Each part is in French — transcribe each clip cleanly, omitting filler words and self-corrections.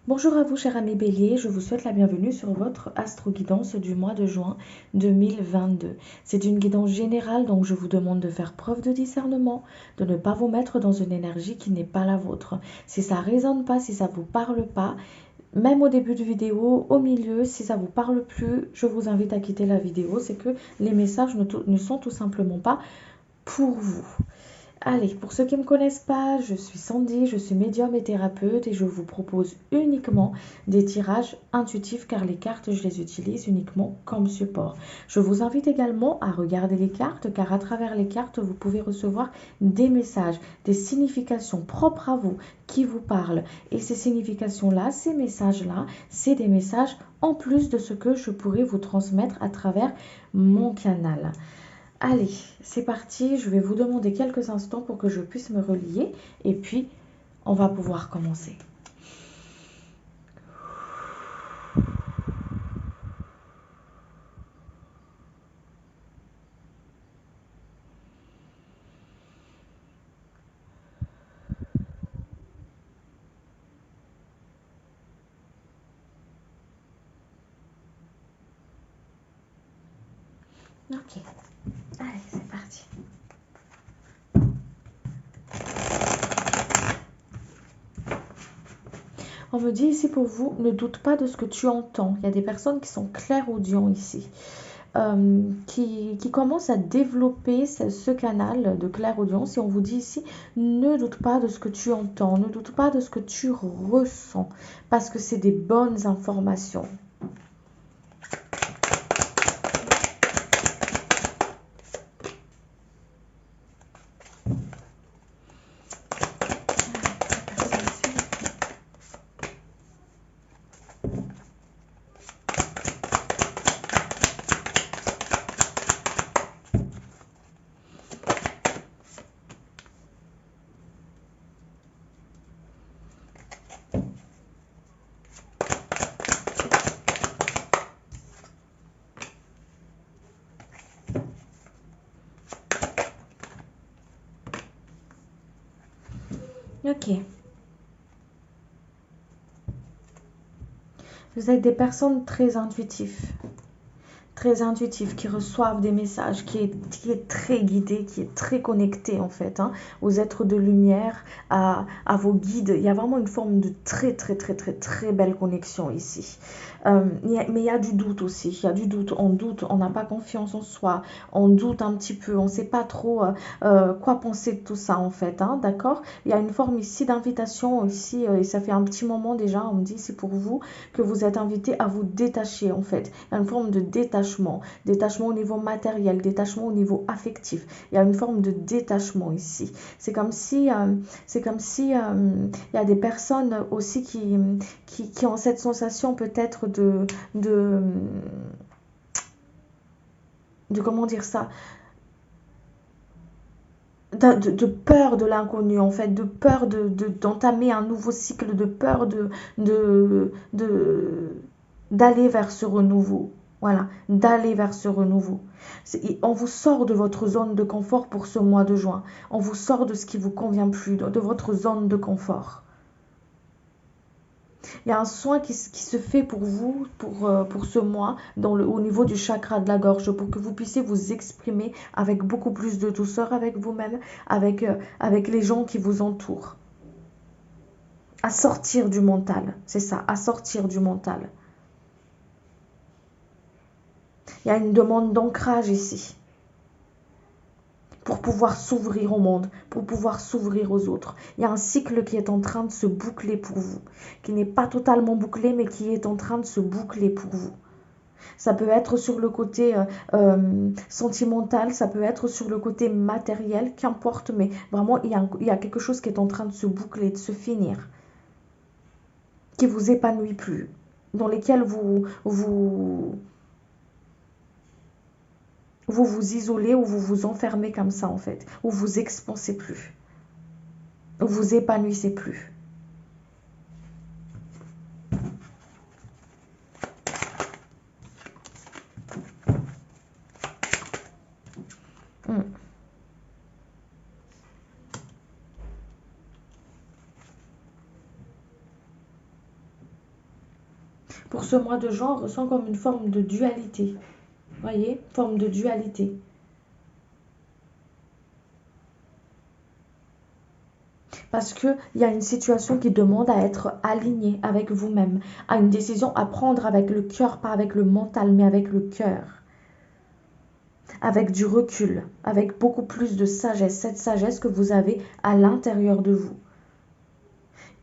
Bonjour à vous, cher ami Bélier, je vous souhaite la bienvenue sur votre astro-guidance du mois de juin 2022. C'est une guidance générale, donc je vous demande de faire preuve de discernement, de ne pas vous mettre dans une énergie qui n'est pas la vôtre. Si ça ne résonne pas, si ça ne vous parle pas, même au début de vidéo, au milieu, si ça ne vous parle plus, je vous invite à quitter la vidéo. C'est que les messages ne sont tout simplement pas pour vous. Allez, pour ceux qui ne me connaissent pas, je suis Sandy, je suis médium et thérapeute et je vous propose uniquement des tirages intuitifs car les cartes, je les utilise uniquement comme support. Je vous invite également à regarder les cartes car à travers les cartes, vous pouvez recevoir des messages, des significations propres à vous qui vous parlent. Et ces significations-là, ces messages-là, c'est des messages en plus de ce que je pourrais vous transmettre à travers mon canal. Allez, c'est parti, je vais vous demander quelques instants pour que je puisse me relier et puis on va pouvoir commencer. Ok, allez, c'est parti. On me dit ici pour vous, ne doute pas de ce que tu entends. Il y a des personnes qui sont clairaudients ici. Qui commencent à développer ce canal de clairaudience. Et on vous dit ici, ne doute pas de ce que tu entends, ne doute pas de ce que tu ressens, parce que c'est des bonnes informations. Ok. Vous êtes des personnes très intuitifs, qui reçoivent des messages, qui est très guidé, qui est très connecté en fait, hein, aux êtres de lumière, vos guides. Il y a vraiment une forme de très belle connexion ici. Mais il y a du doute aussi, il y a du doute, on n'a pas confiance en soi, on doute un petit peu, on ne sait pas trop quoi penser de tout ça en fait, hein, d'accord. Il y a une forme ici d'invitation ici, et ça fait un petit moment déjà, on me dit c'est pour vous que vous êtes invité à vous détacher en fait. Il y a une forme de détachement au niveau matériel, détachement au niveau affectif. Il y a une forme de détachement ici. C'est comme si il y a des personnes aussi qui ont cette sensation peut-être de comment dire ça, de peur de l'inconnu en fait, de peur d'entamer un nouveau cycle, de peur d'aller vers ce renouveau. Voilà, d'aller vers ce renouveau. On vous sort de votre zone de confort pour ce mois de juin. On vous sort de ce qui vous convient plus, de votre zone de confort. Il y a un soin qui se fait pour vous, pour ce mois, au niveau du chakra de la gorge, pour que vous puissiez vous exprimer avec beaucoup plus de douceur avec vous-même, avec les gens qui vous entourent. À sortir du mental, c'est ça, à sortir du mental. Il y a une demande d'ancrage ici, pour pouvoir s'ouvrir au monde, pour pouvoir s'ouvrir aux autres. Il y a un cycle qui est en train de se boucler pour vous, qui n'est pas totalement bouclé, mais qui est en train de se boucler pour vous. Ça peut être sur le côté sentimental, ça peut être sur le côté matériel, qu'importe, mais vraiment, il y a quelque chose qui est en train de se boucler, de se finir, qui vous épanouit plus, dans lesquels vous isolez ou vous vous enfermez comme ça, en fait, ou vous expansez plus, ou vous épanouissez plus. Mm. Pour ce mois de juin, on ressent comme une forme de dualité. Voyez, forme de dualité. Parce qu'il y a une situation qui demande à être alignée avec vous-même, à une décision à prendre avec le cœur, pas avec le mental, mais avec le cœur. Avec du recul, avec beaucoup plus de sagesse, cette sagesse que vous avez à l'intérieur de vous.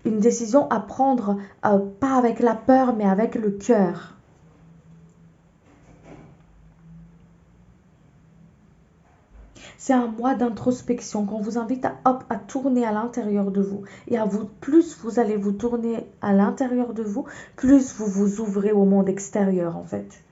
Une décision à prendre, pas avec la peur, mais avec le cœur. C'est un mois d'introspection qu'on vous invite à tourner à l'intérieur de vous. Et plus vous allez vous tourner à l'intérieur de vous, plus vous vous ouvrez au monde extérieur en fait.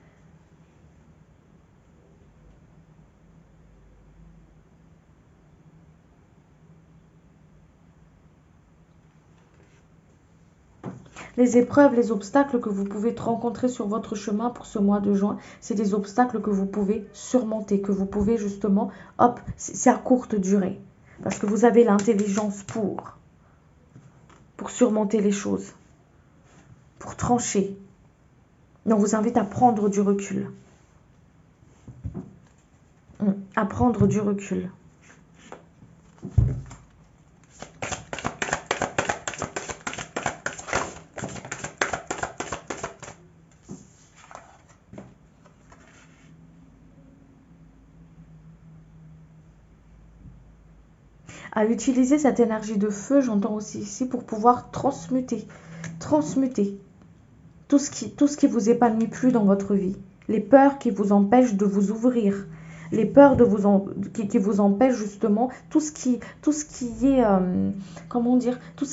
Les épreuves, les obstacles que vous pouvez rencontrer sur votre chemin pour ce mois de juin, c'est des obstacles que vous pouvez surmonter, que vous pouvez justement, c'est à courte durée. Parce que vous avez l'intelligence pour surmonter les choses, pour trancher. Et on vous invite à prendre du recul. À prendre du recul. À utiliser cette énergie de feu, j'entends aussi ici, pour pouvoir transmuter tout ce qui vous épanouit plus dans votre vie. Les peurs qui vous empêchent de vous ouvrir, les peurs qui vous empêchent justement tout ce qui est tout ce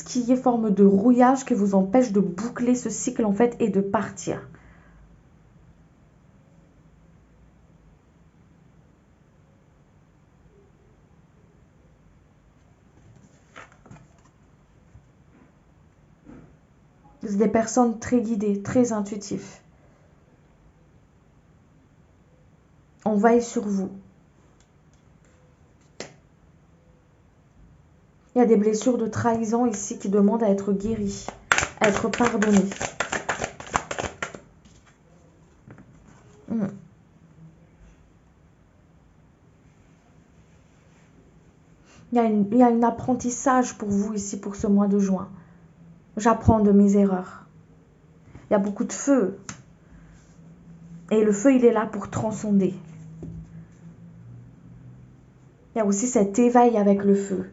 qui est forme de rouillage qui vous empêche de boucler ce cycle en fait et de partir. Vous êtes des personnes très guidées, très intuitives. On veille sur vous. Il y a des blessures de trahison ici qui demandent à être guéries, à être pardonnées. Il y a un apprentissage pour vous ici pour ce mois de juin. J'apprends de mes erreurs. Il y a beaucoup de feu. Et le feu, il est là pour transcender. Il y a aussi cet éveil avec le feu.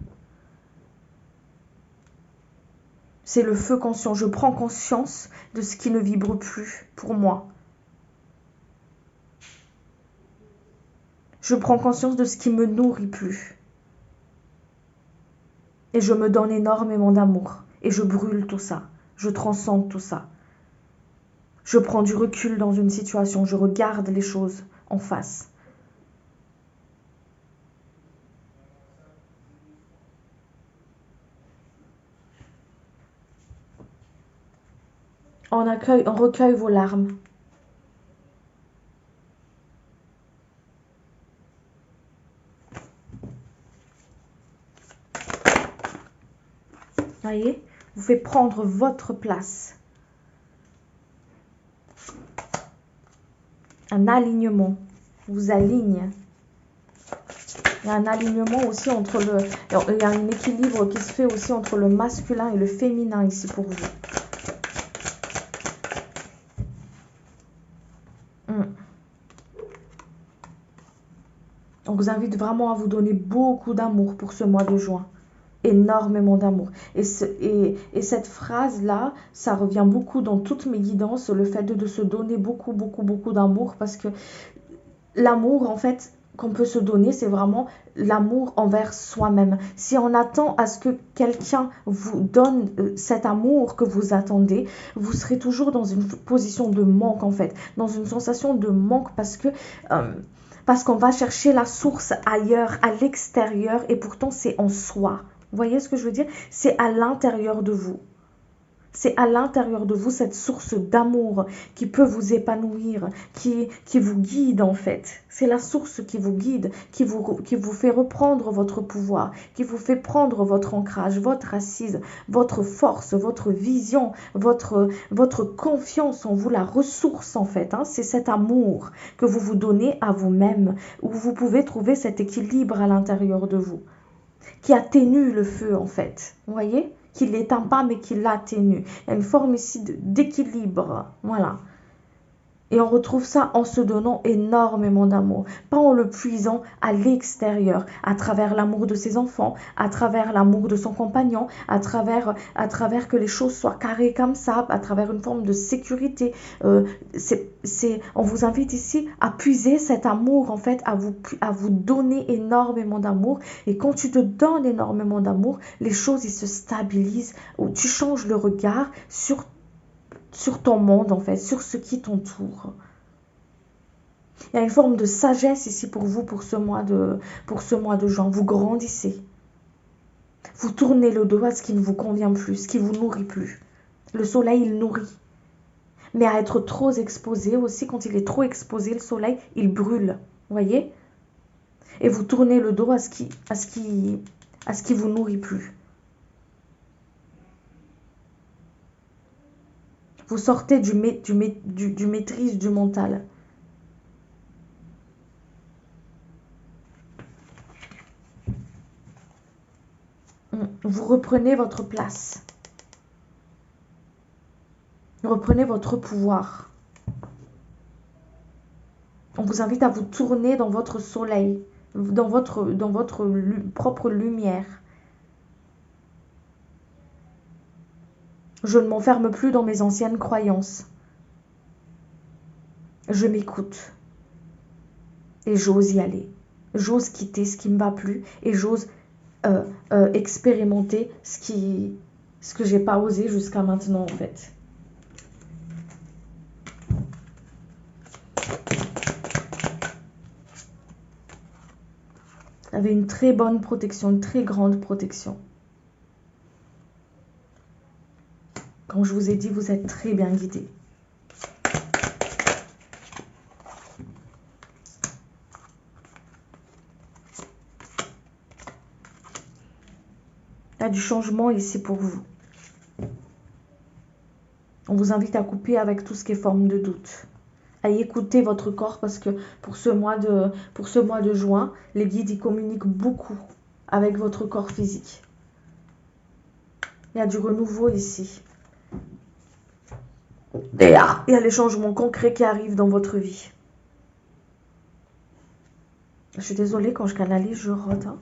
C'est le feu conscient. Je prends conscience de ce qui ne vibre plus pour moi. Je prends conscience de ce qui me nourrit plus. Et je me donne énormément d'amour. Et je brûle tout ça. Je transcende tout ça. Je prends du recul dans une situation. Je regarde les choses en face. On recueille vos larmes. Voyez, vous faites prendre votre place. Un alignement. Vous aligne. Il y a un alignement aussi entre il y a un équilibre qui se fait aussi entre le masculin et le féminin ici pour vous. On vous invite vraiment à vous donner beaucoup d'amour pour ce mois de juin. Énormément d'amour. Et cette phrase-là, ça revient beaucoup dans toutes mes guidances, le fait de se donner beaucoup, beaucoup, beaucoup d'amour, parce que l'amour, en fait, qu'on peut se donner, c'est vraiment l'amour envers soi-même. Si on attend à ce que quelqu'un vous donne cet amour que vous attendez, vous serez toujours dans une position de manque, en fait, dans une sensation de manque, parce qu'on va chercher la source ailleurs, à l'extérieur, et pourtant c'est en soi. Vous voyez ce que je veux dire? C'est à l'intérieur de vous. C'est à l'intérieur de vous cette source d'amour qui peut vous épanouir, qui vous guide en fait. C'est la source qui vous guide, qui vous fait reprendre votre pouvoir, qui vous fait prendre votre ancrage, votre assise, votre force, votre vision, votre confiance en vous, la ressource en fait. Hein. C'est cet amour que vous vous donnez à vous-même, où vous pouvez trouver cet équilibre à l'intérieur de vous, qui atténue le feu en fait. Vous voyez ? Qui ne l'éteint pas mais qui l'atténue. Il y a une forme ici d'équilibre. Voilà. Et on retrouve ça en se donnant énormément d'amour, pas en le puisant à l'extérieur, à travers l'amour de ses enfants, à travers l'amour de son compagnon, à travers que les choses soient carrées comme ça, à travers une forme de sécurité. On vous invite ici à puiser cet amour, en fait, à vous donner énormément d'amour. Et quand tu te donnes énormément d'amour, les choses, ils se stabilisent, ou tu changes le regard sur ton monde, en fait, sur ce qui t'entoure. Il y a une forme de sagesse ici pour vous, pour ce mois de juin. Vous grandissez. Vous tournez le dos à ce qui ne vous convient plus, ce qui vous nourrit plus. Le soleil, il nourrit. Mais à être trop exposé aussi, quand il est trop exposé, le soleil, il brûle. Vous voyez ? Et vous tournez le dos à ce qui vous nourrit plus. Vous sortez du maîtrise du mental. Vous reprenez votre place. Reprenez votre pouvoir. On vous invite à vous tourner dans votre soleil, dans votre propre lumière. Je ne m'enferme plus dans mes anciennes croyances. Je m'écoute. Et j'ose y aller. J'ose quitter ce qui ne me va plus et j'ose expérimenter ce que j'ai pas osé jusqu'à maintenant en fait. Vous avez une très bonne protection, une très grande protection. Comme je vous ai dit, vous êtes très bien guidé. Il y a du changement ici pour vous. On vous invite à couper avec tout ce qui est forme de doute. À écouter votre corps parce que pour ce mois de juin, les guides y communiquent beaucoup avec votre corps physique. Il y a du renouveau ici. Il y a les changements concrets qui arrivent dans votre vie. Je suis désolée, quand je canalise, je rote. Hein.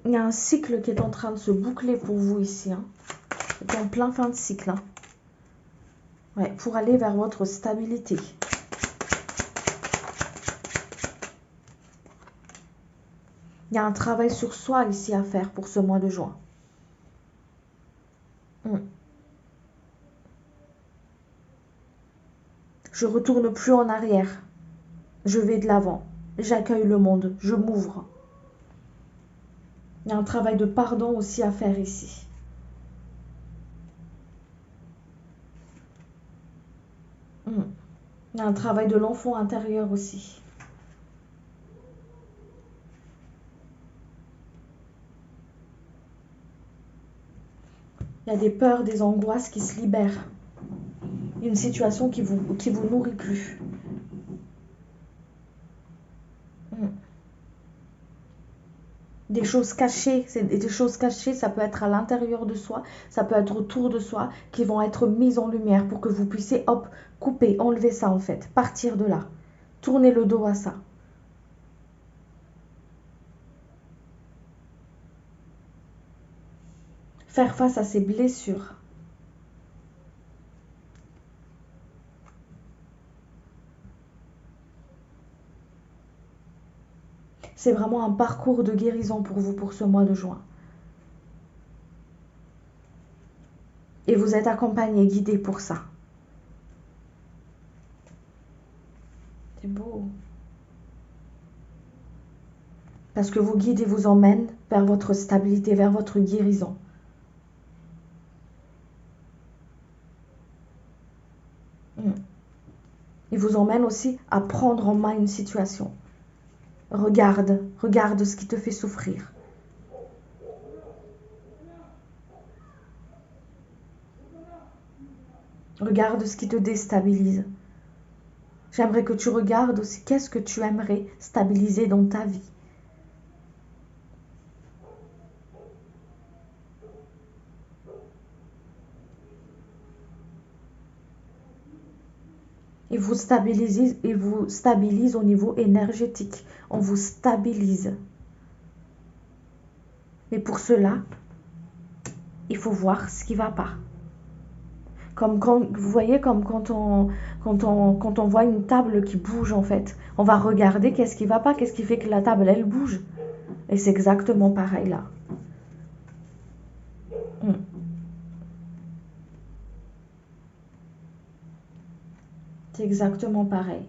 Il y a un cycle qui est en train de se boucler pour vous ici. Hein. C'est en plein fin de cycle. Hein. Ouais, pour aller vers votre stabilité. Il y a un travail sur soi ici à faire pour ce mois de juin. Je retourne plus en arrière. Je vais de l'avant. J'accueille le monde. Je m'ouvre. Il y a un travail de pardon aussi à faire ici. Il y a un travail de l'enfant intérieur aussi. Il y a des peurs, des angoisses qui se libèrent. Une situation qui vous nourrit plus. Des choses cachées, ça peut être à l'intérieur de soi, ça peut être autour de soi, qui vont être mises en lumière pour que vous puissiez, hop, couper, enlever ça en fait, partir de là, tourner le dos à ça. Faire face à ces blessures. C'est vraiment un parcours de guérison pour vous pour ce mois de juin. Et vous êtes accompagné, guidé pour ça. C'est beau. Parce que vos guides vous emmènent vers votre stabilité, vers votre guérison. Ils vous emmènent aussi à prendre en main une situation. Regarde ce qui te fait souffrir. Regarde ce qui te déstabilise. J'aimerais que tu regardes aussi qu'est-ce que tu aimerais stabiliser dans ta vie. Et vous stabilise au niveau énergétique. On vous stabilise. Mais pour cela, il faut voir ce qui ne va pas. Comme quand, vous voyez, comme quand on voit une table qui bouge en fait. On va regarder qu'est-ce qui ne va pas, qu'est-ce qui fait que la table elle bouge. Et c'est exactement pareil là. C'est exactement pareil.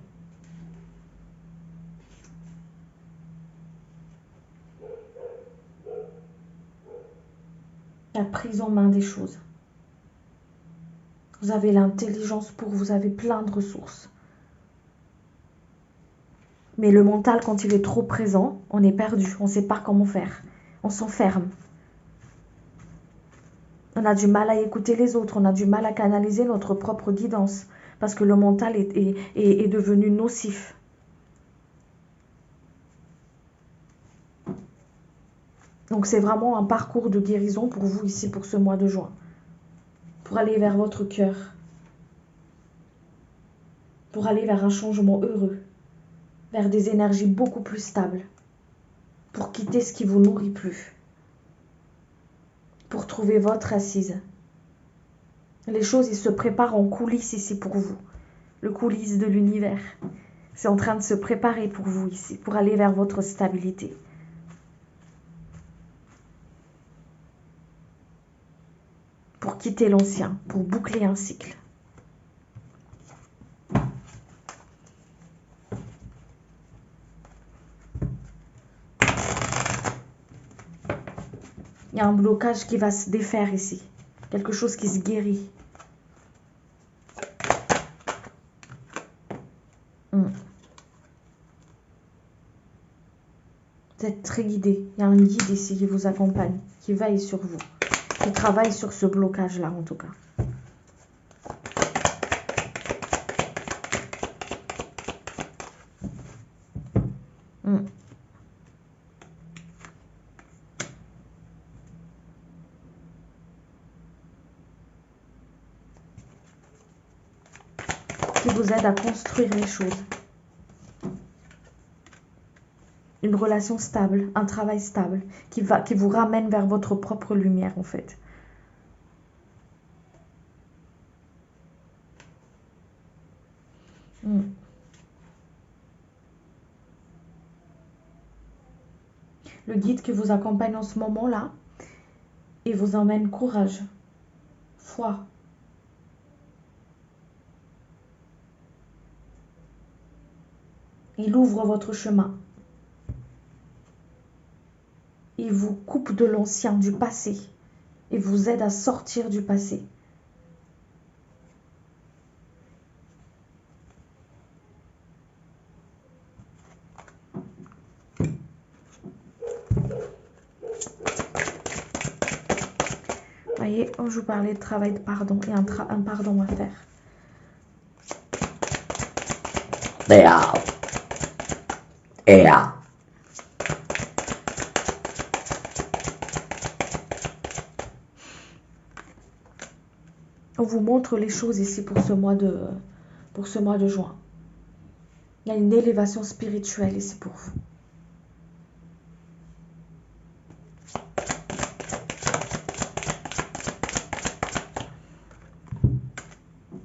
La prise en main des choses. Vous avez l'intelligence vous avez plein de ressources. Mais le mental, quand il est trop présent, on est perdu, on ne sait pas comment faire. On s'enferme. On a du mal à écouter les autres, on a du mal à canaliser notre propre guidance, parce que le mental est devenu nocif. Donc c'est vraiment un parcours de guérison pour vous ici, pour ce mois de juin. Pour aller vers votre cœur. Pour aller vers un changement heureux. Vers des énergies beaucoup plus stables. Pour quitter ce qui vous nourrit plus. Pour trouver votre assise. Les choses, ils se préparent en coulisses ici pour vous. Le coulisse de l'univers. C'est en train de se préparer pour vous ici, pour aller vers votre stabilité. Pour quitter l'ancien, pour boucler un cycle. Il y a un blocage qui va se défaire ici. Quelque chose qui se guérit. Vous êtes très guidé. Il y a un guide ici qui vous accompagne, qui veille sur vous, qui travaille sur ce blocage-là en tout cas. Qui vous aide à construire les choses. Une relation stable, un travail stable, qui vous ramène vers votre propre lumière en fait. Le guide qui vous accompagne en ce moment-là, il vous emmène courage, foi. Il ouvre votre chemin. Il vous coupe de l'ancien, du passé, et vous aide à sortir du passé. Voyez, je vous parlais de travail de pardon, et un pardon à faire. On vous montre les choses ici pour ce mois de juin. Il y a une élévation spirituelle ici pour vous.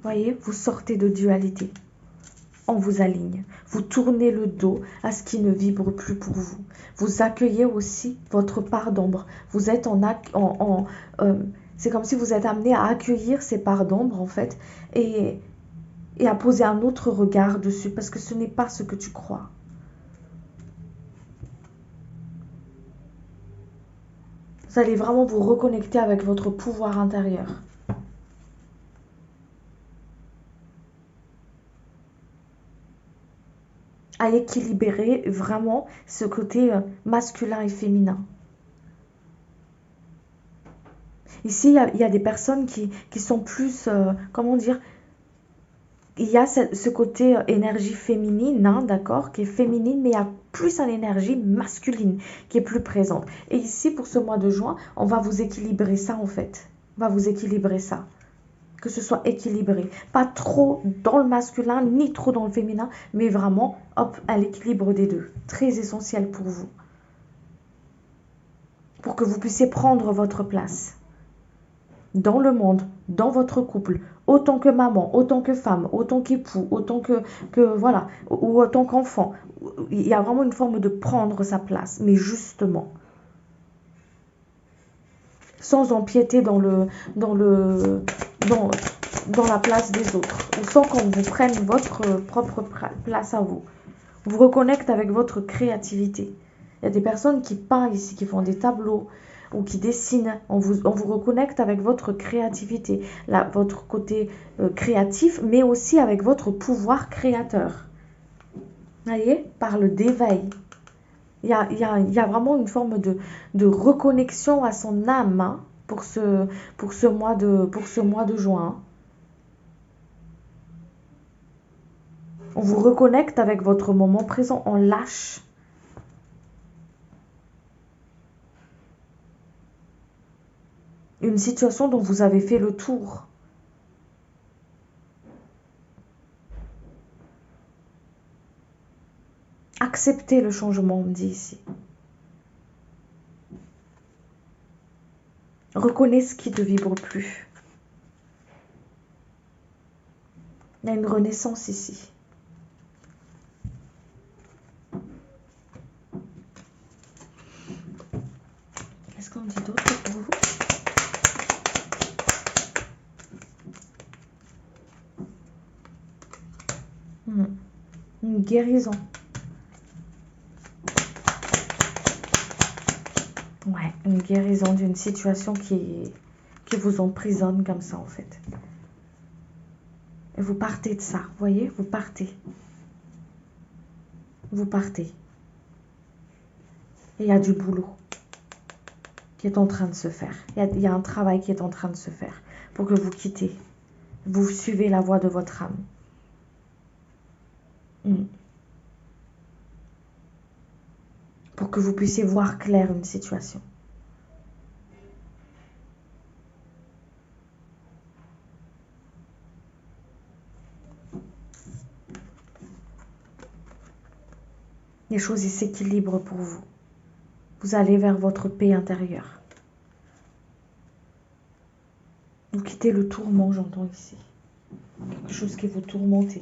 Voyez, vous sortez de dualité. on vous aligne. Vous tournez le dos à ce qui ne vibre plus pour vous. Vous accueillez aussi votre part d'ombre. Vous êtes c'est comme si vous êtes amené à accueillir ces parts d'ombre en fait et à poser un autre regard dessus parce que ce n'est pas ce que tu crois. Vous allez vraiment vous reconnecter avec votre pouvoir intérieur. À équilibrer vraiment ce côté masculin et féminin. Ici, il y a des personnes qui sont plus, comment dire, il y a ce côté énergie féminine, hein, d'accord, qui est féminine, mais il y a plus une énergie masculine qui est plus présente. Et ici, pour ce mois de juin, on va vous équilibrer ça en fait. On va vous équilibrer ça. Que ce soit équilibré. Pas trop dans le masculin, ni trop dans le féminin, mais vraiment, hop, à l'équilibre des deux. Très essentiel pour vous. Pour que vous puissiez prendre votre place. Dans le monde, dans votre couple, autant que maman, autant que femme, autant qu'époux, autant que voilà, ou autant qu'enfant. Il y a vraiment une forme de prendre sa place, mais justement, sans empiéter dans la place des autres, ou sans qu'on vous prenne votre propre place à vous. Vous reconnectez avec votre créativité. Il y a des personnes qui peignent ici, qui font des tableaux, ou qui dessinent, on vous reconnecte avec votre créativité, votre côté créatif, mais aussi avec votre pouvoir créateur. Vous voyez, parle d'éveil. Il y a vraiment une forme de reconnexion à son âme hein, pour ce mois de juin. On vous reconnecte avec votre moment présent, on lâche. Une situation dont vous avez fait le tour. Acceptez le changement, on me dit ici. Reconnais ce qui ne te vibre plus. Il y a une renaissance ici. Qu'est-ce qu'on dit d'autre pour vous? Une guérison. Ouais, une guérison d'une situation qui vous emprisonne comme ça en fait. Et vous partez de ça, vous voyez, vous partez. Vous partez. Et il y a du boulot qui est en train de se faire. Il y a un travail qui est en train de se faire pour que vous quittez. Vous suivez la voie de votre âme. Pour que vous puissiez voir clair une situation. Les choses s'équilibrent pour vous. Vous allez vers votre paix intérieure. Vous quittez le tourment, j'entends ici. Quelque chose qui vous tourmente,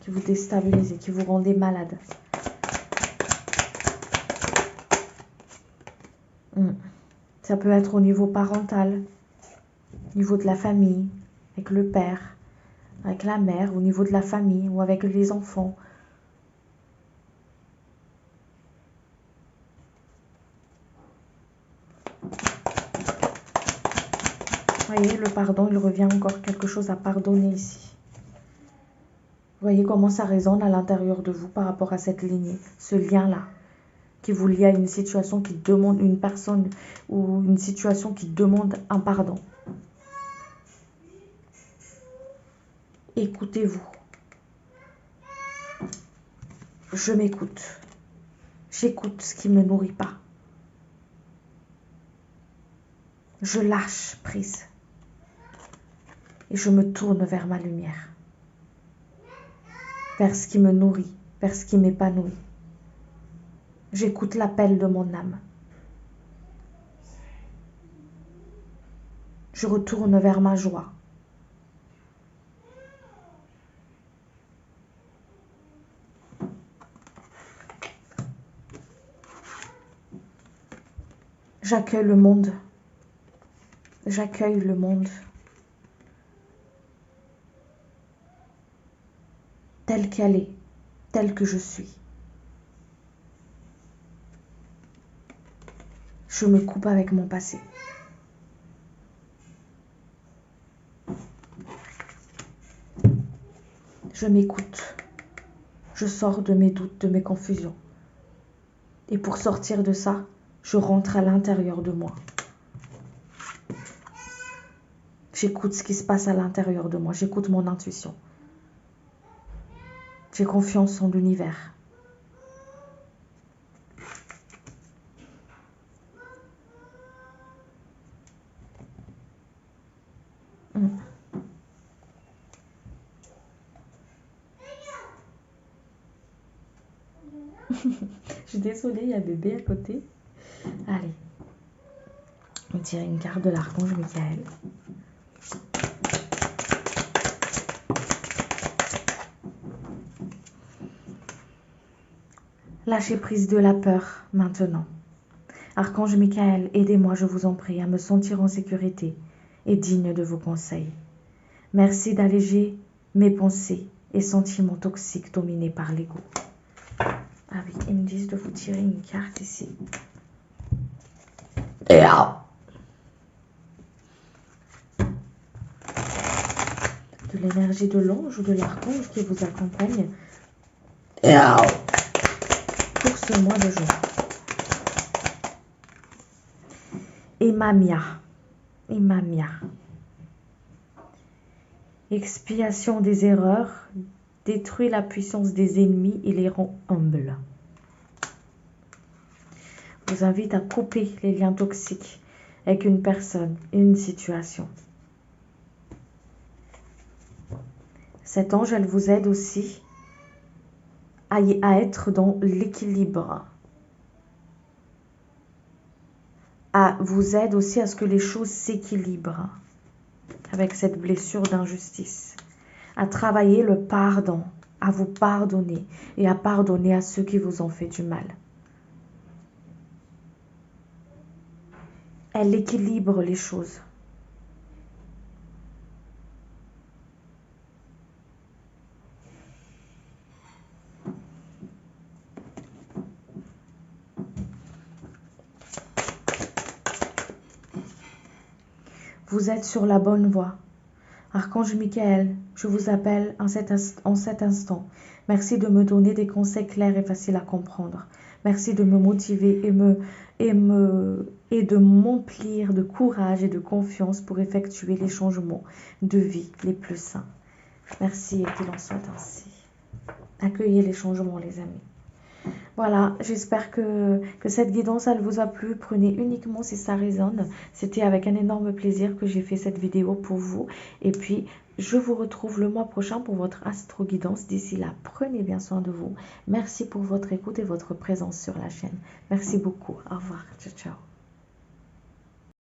qui vous déstabilise, qui vous rendait malade. Ça peut être au niveau parental, au niveau de la famille, avec le père, avec la mère, au niveau de la famille ou avec les enfants. Vous voyez, le pardon, il revient encore quelque chose à pardonner ici. Vous voyez comment ça résonne à l'intérieur de vous par rapport à cette lignée, ce lien-là, qui vous lie à une situation qui demande une personne ou une situation qui demande un pardon. Écoutez-vous. Je m'écoute. J'écoute ce qui ne me nourrit pas. Je lâche prise. Et je me tourne vers ma lumière. Vers ce qui me nourrit, vers ce qui m'épanouit. J'écoute l'appel de mon âme. Je retourne vers ma joie. J'accueille le monde. J'accueille le monde telle qu'elle est, telle que je suis. Je me coupe avec mon passé. Je m'écoute. Je sors de mes doutes, de mes confusions. Et pour sortir de ça, je rentre à l'intérieur de moi. J'écoute ce qui se passe à l'intérieur de moi. J'écoute mon intuition. J'ai confiance en l'univers. Je suis désolée, il y a bébé à côté. Allez. On tire une carte de l'archange Michael. Lâchez prise de la peur maintenant. Archange Michael, aidez-moi, je vous en prie, à me sentir en sécurité et digne de vos conseils. Merci d'alléger mes pensées et sentiments toxiques dominés par l'ego. Ah oui, ils me disent de vous tirer une carte ici. De l'énergie de l'ange ou de l'archange qui vous accompagne pour ce mois de juin. Emamia. Expiation des erreurs détruit la puissance des ennemis et les rend humbles. Vous invite à couper les liens toxiques avec une personne, une situation. Cet ange, elle vous aide aussi à être dans l'équilibre. Vous aide aussi à ce que les choses s'équilibrent avec cette blessure d'injustice. À travailler le pardon, à vous pardonner et à pardonner à ceux qui vous ont fait du mal. Elle équilibre les choses. Vous êtes sur la bonne voie. Archange Michael, je vous appelle en cet instant. Merci de me donner des conseils clairs et faciles à comprendre. Merci de me motiver et de m'emplir de courage et de confiance pour effectuer les changements de vie les plus sains. Merci et qu'il en soit ainsi. Accueillez les changements, les amis. Voilà, j'espère que cette guidance, elle vous a plu. Prenez uniquement si ça résonne. C'était avec un énorme plaisir que j'ai fait cette vidéo pour vous. Et puis, je vous retrouve le mois prochain pour votre astro-guidance. D'ici là, prenez bien soin de vous. Merci pour votre écoute et votre présence sur la chaîne. Merci beaucoup. Au revoir. Ciao, ciao.